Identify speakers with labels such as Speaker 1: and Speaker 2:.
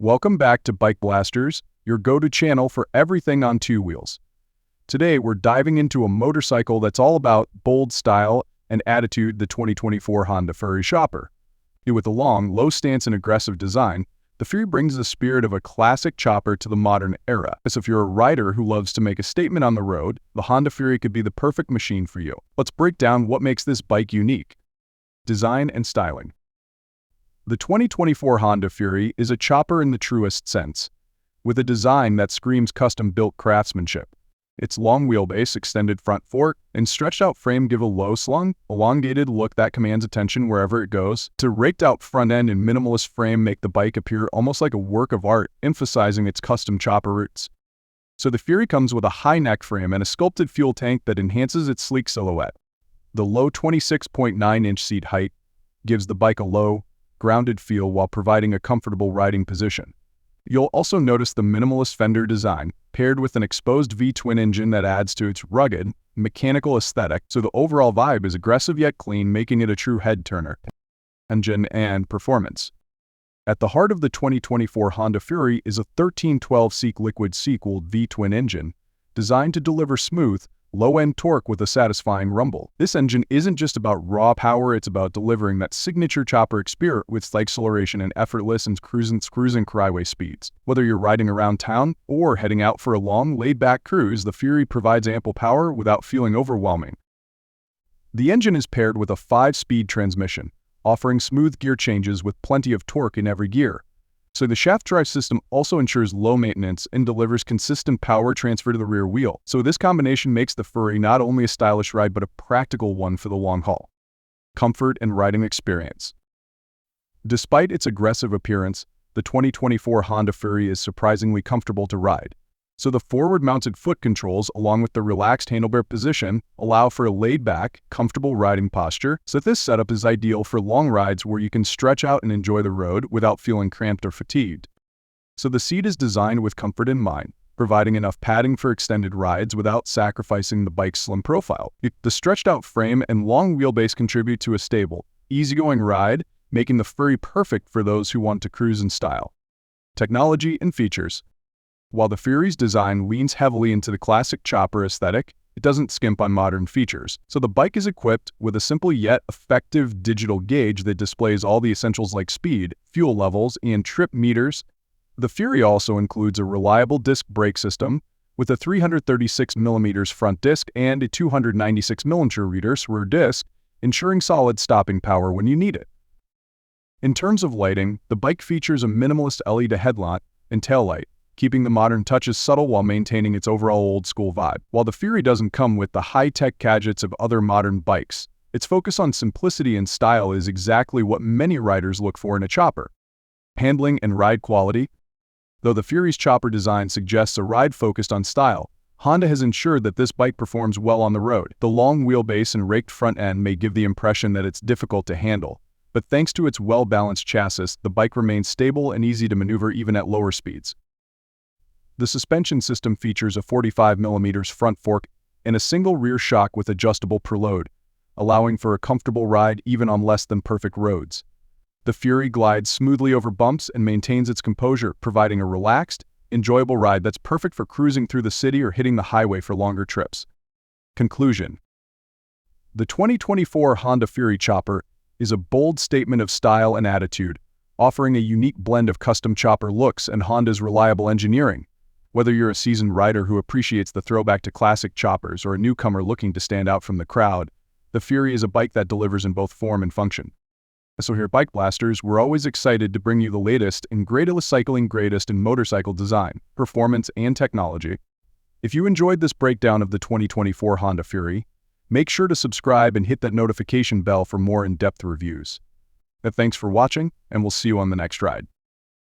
Speaker 1: Welcome back to BikeBlasters, your go-to channel for everything on two wheels. Today, we're diving into a motorcycle that's all about bold style and attitude, the 2024 Honda Fury Chopper. With a long, low stance and aggressive design, the Fury brings the spirit of a classic chopper to the modern era. So if you're a rider who loves to make a statement on the road, the Honda Fury could be the perfect machine for you. Let's break down what makes this bike unique. Design and styling. The 2024 Honda Fury is a chopper in the truest sense, with a design that screams custom-built craftsmanship. Its long wheelbase, extended front fork, and stretched-out frame give a low-slung, elongated look that commands attention wherever it goes. The raked-out front end and minimalist frame make the bike appear almost like a work of art, emphasizing its custom chopper roots. So the Fury comes with a high neck frame and a sculpted fuel tank that enhances its sleek silhouette. The low 26.9-inch seat height gives the bike a low, grounded feel while providing a comfortable riding position. You'll also notice the minimalist fender design, paired with an exposed V-twin engine that adds to its rugged, mechanical aesthetic, so the overall vibe is aggressive yet clean, making it a true head-turner. Engine and performance. At the heart of the 2024 Honda Fury is a 1312 liquid sea-cooled V-twin engine, designed to deliver smooth, low-end torque with a satisfying rumble. This engine isn't just about raw power, it's about delivering that signature chopper experience with acceleration and effortless and cruising highway speeds. Whether you're riding around town or heading out for a long, laid-back cruise, the Fury provides ample power without feeling overwhelming. The engine is paired with a 5-speed transmission, offering smooth gear changes with plenty of torque in every gear. So the shaft drive system also ensures low maintenance and delivers consistent power transfer to the rear wheel. So this combination makes the Fury not only a stylish ride but a practical one for the long haul. Comfort and riding experience. Despite its aggressive appearance, the 2024 Honda Fury is surprisingly comfortable to ride. So the forward-mounted foot controls, along with the relaxed handlebar position, allow for a laid-back, comfortable riding posture. So this setup is ideal for long rides where you can stretch out and enjoy the road without feeling cramped or fatigued. So the seat is designed with comfort in mind, providing enough padding for extended rides without sacrificing the bike's slim profile. The stretched-out frame and long wheelbase contribute to a stable, easygoing ride, making the Fury perfect for those who want to cruise in style. Technology and features. While the Fury's design leans heavily into the classic chopper aesthetic, it doesn't skimp on modern features. So the bike is equipped with a simple yet effective digital gauge that displays all the essentials like speed, fuel levels, and trip meters. The Fury also includes a reliable disc brake system with a 336mm front disc and a 296mm rear disc, ensuring solid stopping power when you need it. In terms of lighting, the bike features a minimalist LED headlamp and taillight, keeping the modern touches subtle while maintaining its overall old-school vibe. While the Fury doesn't come with the high-tech gadgets of other modern bikes, its focus on simplicity and style is exactly what many riders look for in a chopper. Handling and ride quality. Though the Fury's chopper design suggests a ride focused on style, Honda has ensured that this bike performs well on the road. The long wheelbase and raked front end may give the impression that it's difficult to handle, but thanks to its well-balanced chassis, the bike remains stable and easy to maneuver even at lower speeds. The suspension system features a 45mm front fork and a single rear shock with adjustable preload, allowing for a comfortable ride even on less than perfect roads. The Fury glides smoothly over bumps and maintains its composure, providing a relaxed, enjoyable ride that's perfect for cruising through the city or hitting the highway for longer trips. Conclusion. The 2024 Honda Fury Chopper is a bold statement of style and attitude, offering a unique blend of custom chopper looks and Honda's reliable engineering. Whether you're a seasoned rider who appreciates the throwback to classic choppers or a newcomer looking to stand out from the crowd, the Fury is a bike that delivers in both form and function. So here at BikeBlasters, we're always excited to bring you the latest and greatest in motorcycle design, performance, and technology. If you enjoyed this breakdown of the 2024 Honda Fury, make sure to subscribe and hit that notification bell for more in-depth reviews. Thanks for watching, and we'll see you on the next ride.